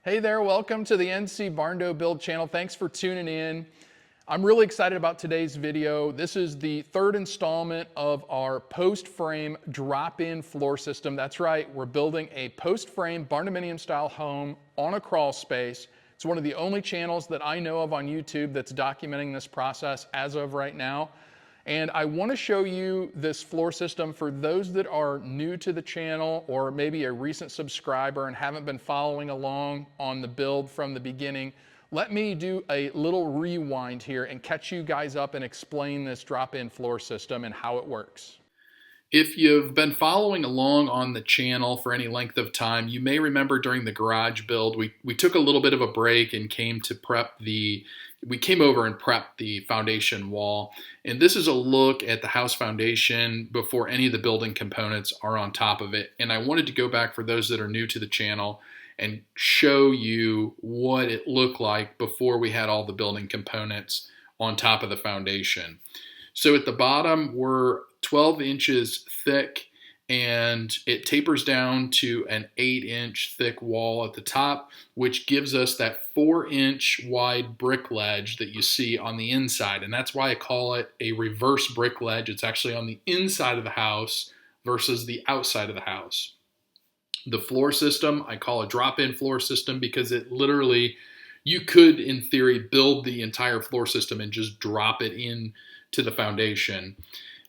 Hey there, welcome to the NC Barndo Build channel. Thanks for tuning in. I'm really excited about today's video. This is the third installment of our post frame drop-in floor system. That's right, we're building a post frame Barndominium style home on a crawl space. It's one of the only channels that I know of on YouTube that's documenting this process as of right now. And I want to show you this floor system for those that are new to the channel or maybe a recent subscriber and haven't been following along on the build from the beginning. Let me do a little rewind here and catch you guys up and explain this drop-in floor system and how it works. If you've been following along on the channel for any length of time, you may remember during the garage build, we took a little bit of a break and came over and prepped the foundation wall. And this is a look at the house foundation before any of the building components are on top of it. And I wanted to go back for those that are new to the channel and show you what it looked like before we had all the building components on top of the foundation. So at the bottom, we're 12 inches thick, and it tapers down to an 8-inch thick wall at the top, which gives us that 4-inch wide brick ledge that you see on the inside. And that's why I call it a reverse brick ledge. It's actually on the inside of the house versus the outside of the house. The floor system, I call a drop-in floor system because it literally, you could, in theory, build the entire floor system and just drop it in to the foundation.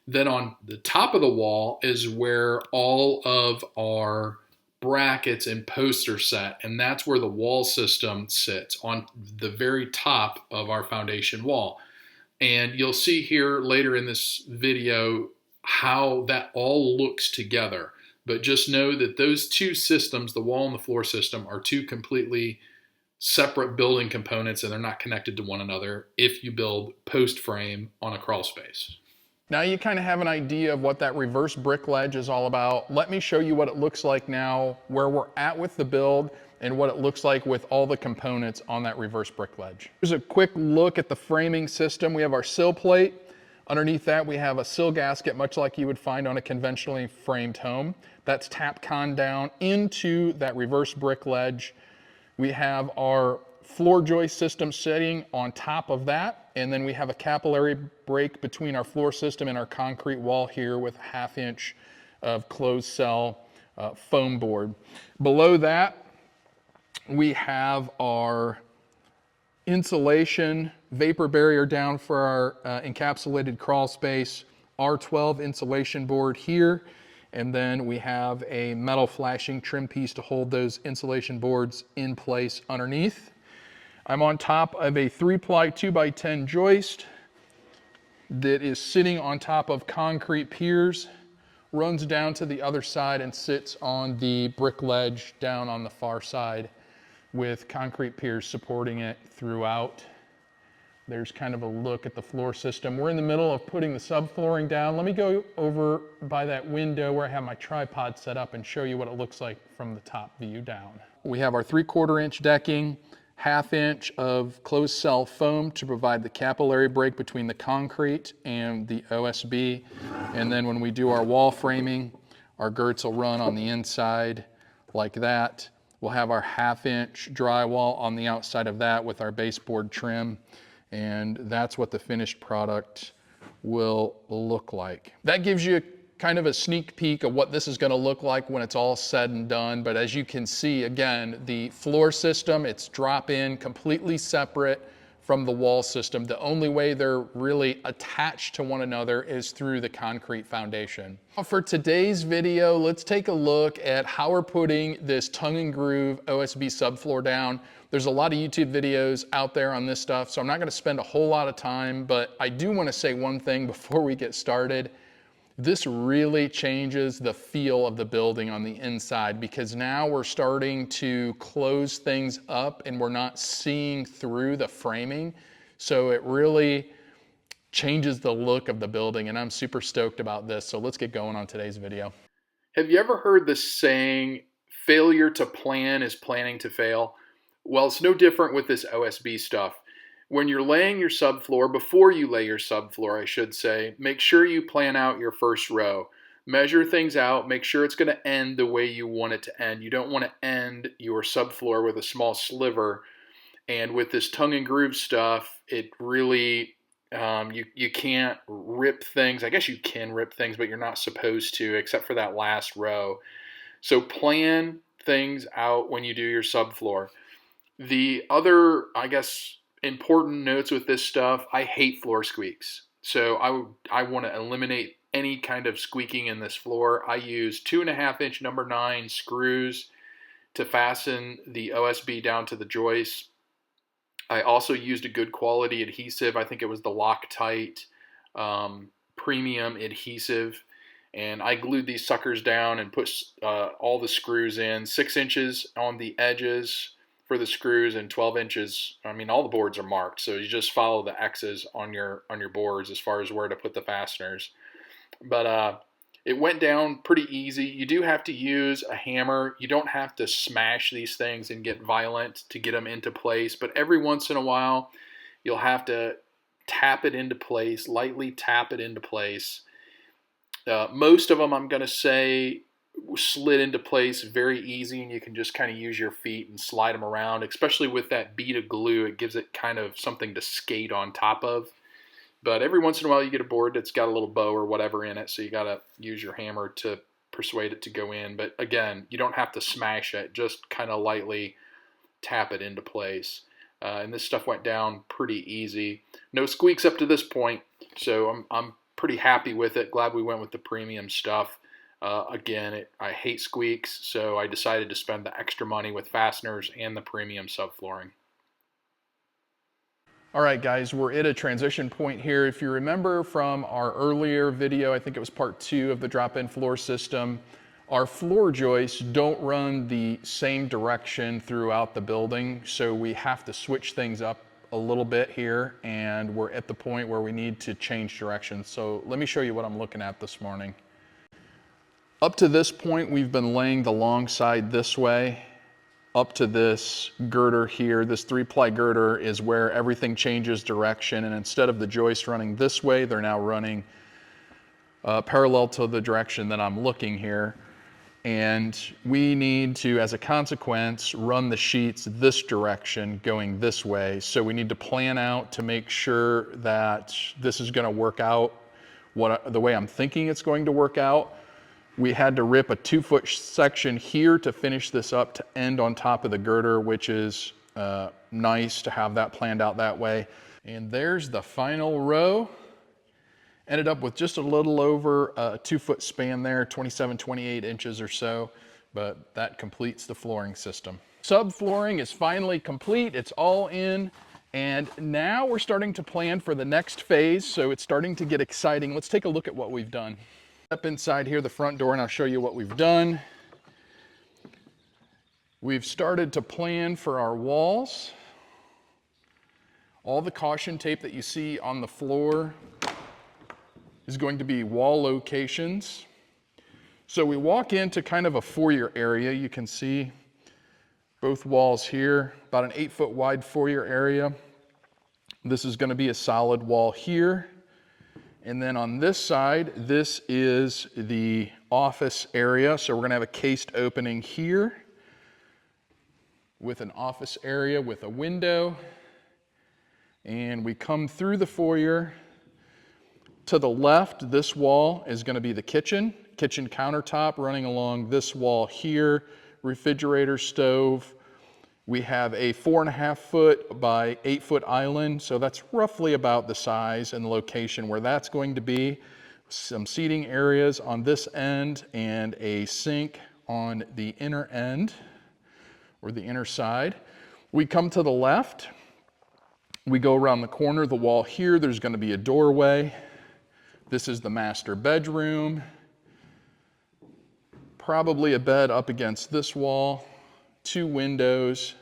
Then on the top of the wall is where all of our brackets and posts are set, and that's where the wall system sits, on the very top of our foundation wall. And you'll see here later in this video how that all looks together. But just know that those two systems, the wall and the floor system, are two completely separate building components, and they're not connected to one another if you build post frame on a crawl space. Now you kind of have an idea of what that reverse brick ledge is all about. Let me show you what it looks like now, where we're at with the build, and what it looks like with all the components on that reverse brick ledge. Here's a quick look at the framing system. We have our sill plate. Underneath that, we have a sill gasket, much like you would find on a conventionally framed home. That's Tapcon down into that reverse brick ledge. We have our floor joist system sitting on top of that, and then we have a capillary break between our floor system and our concrete wall here with a 1/2 inch of closed cell foam board. Below that, we have our insulation vapor barrier down for our encapsulated crawl space, R12 insulation board here, and then we have a metal flashing trim piece to hold those insulation boards in place underneath. I'm on top of a 3-ply 2x10 joist that is sitting on top of concrete piers, runs down to the other side and sits on the brick ledge down on the far side with concrete piers supporting it throughout. There's kind of a look at the floor system. We're in the middle of putting the subflooring down. Let me go over by that window where I have my tripod set up and show you what it looks like from the top view down. We have our 3/4 inch decking, 1/2 inch of closed cell foam to provide the capillary break between the concrete and the OSB. And then when we do our wall framing, our girts will run on the inside like that. We'll have our 1/2 inch drywall on the outside of that with our baseboard trim. And that's what the finished product will look like. That gives you kind of a sneak peek of what this is going to look like when it's all said and done. But as you can see, again, the floor system, it's drop-in, completely separate from the wall system. The only way they're really attached to one another is through the concrete foundation. For today's video, let's take a look at how we're putting this tongue and groove OSB subfloor down. There's a lot of YouTube videos out there on this stuff, so I'm not going to spend a whole lot of time, but I do want to say one thing before we get started. This really changes the feel of the building on the inside, because now we're starting to close things up and we're not seeing through the framing. So it really changes the look of the building, and I'm super stoked about this. So let's get going on today's video. Have you ever heard the saying, failure to plan is planning to fail? Well, it's no different with this OSB stuff. When you're laying your subfloor, before you lay your subfloor, I should say, make sure you plan out your first row. Measure things out, make sure it's going to end the way you want it to end. You don't want to end your subfloor with a small sliver. And with this tongue and groove stuff, it really, you can't rip things. I guess you can rip things, but you're not supposed to, except for that last row. So plan things out when you do your subfloor. The other, I guess, important notes with this stuff, I hate floor squeaks. So I want to eliminate any kind of squeaking in this floor. I use 2.5-inch number 9 screws to fasten the OSB down to the joist. I also used a good quality adhesive. I think it was the Loctite premium adhesive. And I glued these suckers down and put all the screws in. 6 inches on the edges for the screws and 12 inches. I mean, all the boards are marked, so you just follow the X's on your boards as far as where to put the fasteners. But it went down pretty easy. You do have to use a hammer. You don't have to smash these things and get violent to get them into place, but every once in a while, you'll have to tap it into place, lightly tap it into place. Most of them, I'm going to say, slid into place very easy, and you can just kind of use your feet and slide them around, especially with that bead of glue. It gives it kind of something to skate on top of. But every once in a while you get a board that's got a little bow or whatever in it, so you got to use your hammer to persuade it to go in. But again, you don't have to smash it, just kind of lightly tap it into place. And this stuff went down pretty easy. No squeaks up to this point, so I'm pretty happy with it. Glad we went with the premium stuff. Again, I hate squeaks, so I decided to spend the extra money with fasteners and the premium subflooring. All right, guys, we're at a transition point here. If you remember from our earlier video, I think it was part 2 of the drop-in floor system, our floor joists don't run the same direction throughout the building, so we have to switch things up a little bit here, and we're at the point where we need to change direction. So let me show you what I'm looking at this morning. Up to this point, we've been laying the long side this way. Up to this girder here, this 3-ply girder is where everything changes direction, and instead of the joist running this way, they're now running parallel to the direction that I'm looking here. And we need to, as a consequence, run the sheets this direction going this way. So we need to plan out to make sure that this is going to work out the way I'm thinking it's going to work out. We had to rip a 2-foot section here to finish this up to end on top of the girder, which is nice to have that planned out that way. And there's the final row. Ended up with just a little over a 2-foot span there, 27, 28 inches or so, but that completes the flooring system. Subflooring is finally complete. It's all in. And now we're starting to plan for the next phase, so it's starting to get exciting. Let's take a look at what we've done. Step inside here, the front door, and I'll show you what we've done. We've started to plan for our walls. All the caution tape that you see on the floor is going to be wall locations. So we walk into kind of a foyer area. You can see both walls here, about an 8-foot wide foyer area. This is going to be a solid wall here. And then on this side, this is the office area. So we're going to have a cased opening here with an office area with a window. And we come through the foyer. To the left, this wall is going to be the kitchen countertop running along this wall here, refrigerator, stove. We have a 4.5-foot by 8-foot island, so that's roughly about the size and the location where that's going to be. Some seating areas on this end and a sink on the inner end or the inner side. We come to the left. We go around the corner, the wall here, there's going to be a doorway. This is the master bedroom. Probably a bed up against this wall. 2 windows.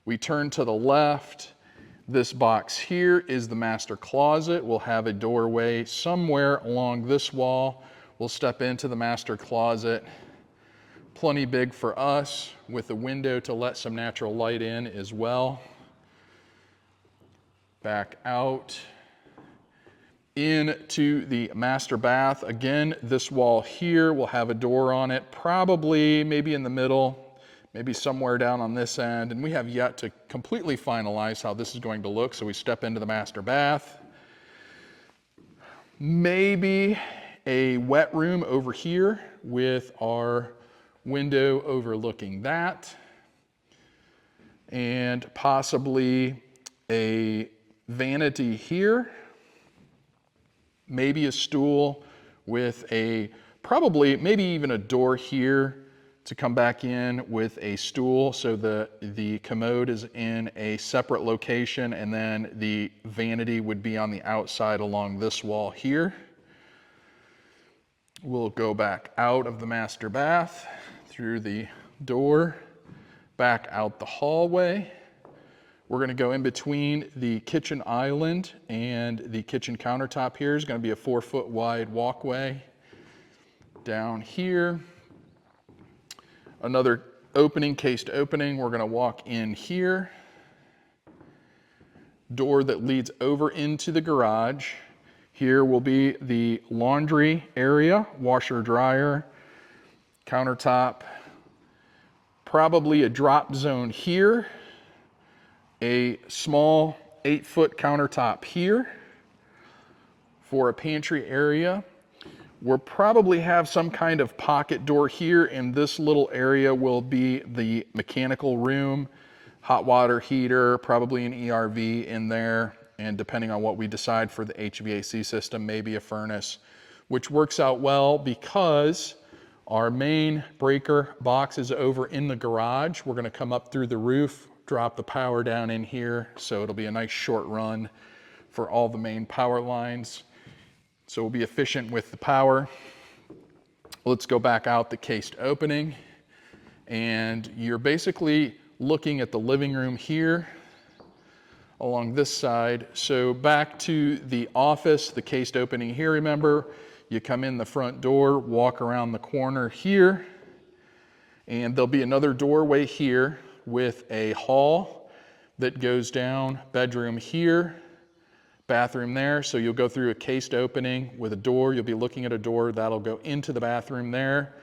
We turn to the left. This box here is the master closet. We'll have a doorway somewhere along this wall. We'll step into the master closet. Plenty big for us with a window to let some natural light in as well. Back out. into the master bath. Again, this wall here will have a door on it, probably maybe in the middle, maybe somewhere down on this end. And we have yet to completely finalize how this is going to look. So we step into the master bath. Maybe a wet room over here with our window overlooking that. And possibly a vanity here. Maybe a stool with a, probably maybe even a door here to come back in with a stool. So the commode is in a separate location, and then the vanity would be on the outside along this wall here. We'll go back out of the master bath through the door, back out the hallway. We're going to go in between the kitchen island and the kitchen countertop. Here is going to be a 4-foot wide walkway. Down here, another opening, cased opening. We're going to walk in here. Door that leads over into the garage. Here will be the laundry area, washer, dryer, countertop. Probably a drop zone here. A small 8-foot countertop here for a pantry area. We'll probably have some kind of pocket door here, and this little area will be the mechanical room, hot water heater, probably an ERV in there, and depending on what we decide for the HVAC system, maybe a furnace, which works out well because our main breaker box is over in the garage. We're going to come up through the roof, drop the power down in here, so it'll be a nice short run for all the main power lines. So we'll be efficient with the power. Let's go back out the cased opening, and you're basically looking at the living room here along this side. So back to the office, the cased opening here, remember, you come in the front door, walk around the corner here, and there'll be another doorway here with a hall that goes down, bedroom here, bathroom there. So you'll go through a cased opening with a door. You'll be looking at a door that'll go into the bathroom there,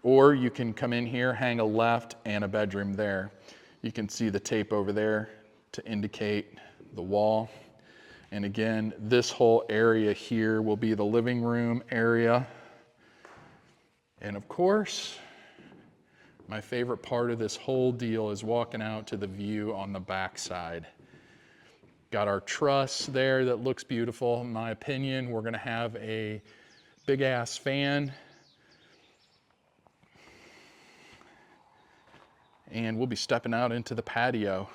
or you can come in here, hang a left, and a bedroom there. You can see the tape over there to indicate the wall. And again, this whole area here will be the living room area. And of course, my favorite part of this whole deal is walking out to the view on the back side. Got our truss there that looks beautiful. In my opinion, we're going to have a big ass fan. And we'll be stepping out into the patio.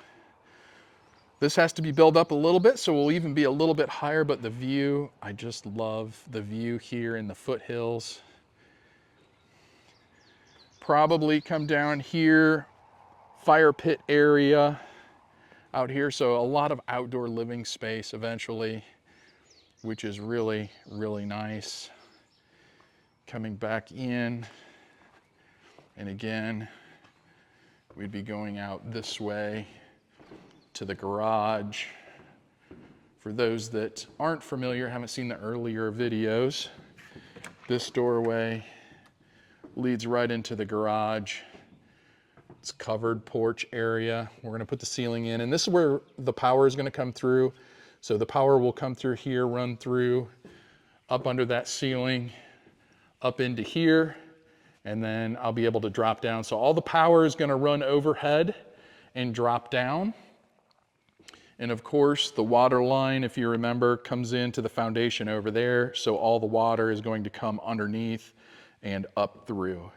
This has to be built up a little bit, so we'll even be a little bit higher, but the view, I just love the view here in the foothills. Probably come down here, fire pit area out here. So a lot of outdoor living space eventually, which is really, really nice. Coming back in, and again, we'd be going out this way to the garage. For those that aren't familiar, haven't seen the earlier videos, this doorway leads right into the garage. It's covered porch area. We're going to put the ceiling in, and this is where the power is going to come through. So the power will come through here, run through, up under that ceiling, up into here, and then I'll be able to drop down. So all the power is going to run overhead and drop down. And of course, the water line, if you remember, comes into the foundation over there. So all the water is going to come underneath and up through.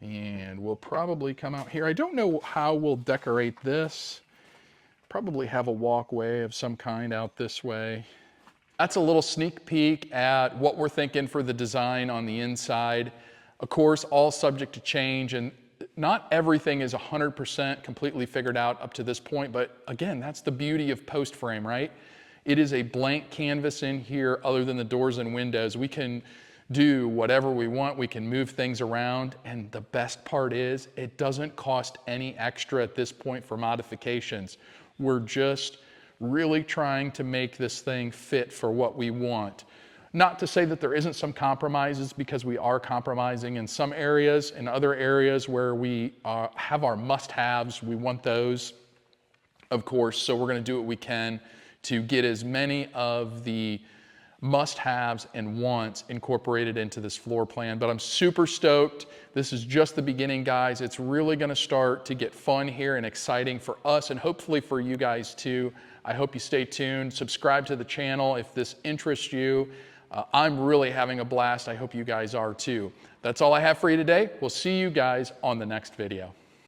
And we'll probably come out here. I don't know how we'll decorate this. Probably have a walkway of some kind out this way. That's a little sneak peek at what we're thinking for the design on the inside. Of course, all subject to change, and not everything is 100% completely figured out up to this point, but again, that's the beauty of post frame, right? It is a blank canvas in here other than the doors and windows. We can do whatever we want. We can move things around. And the best part is it doesn't cost any extra at this point for modifications. We're just really trying to make this thing fit for what we want. Not to say that there isn't some compromises, because we are compromising in some areas. In other areas where we have our must-haves, we want those, of course. So we're going to do what we can to get as many of the must-haves and wants incorporated into this floor plan. But I'm super stoked. This is just the beginning, guys. It's really going to start to get fun here and exciting for us, and hopefully for you guys too. I hope you stay tuned. Subscribe to the channel if this interests you. I'm really having a blast. I hope you guys are too. That's all I have for you today. We'll see you guys on the next video.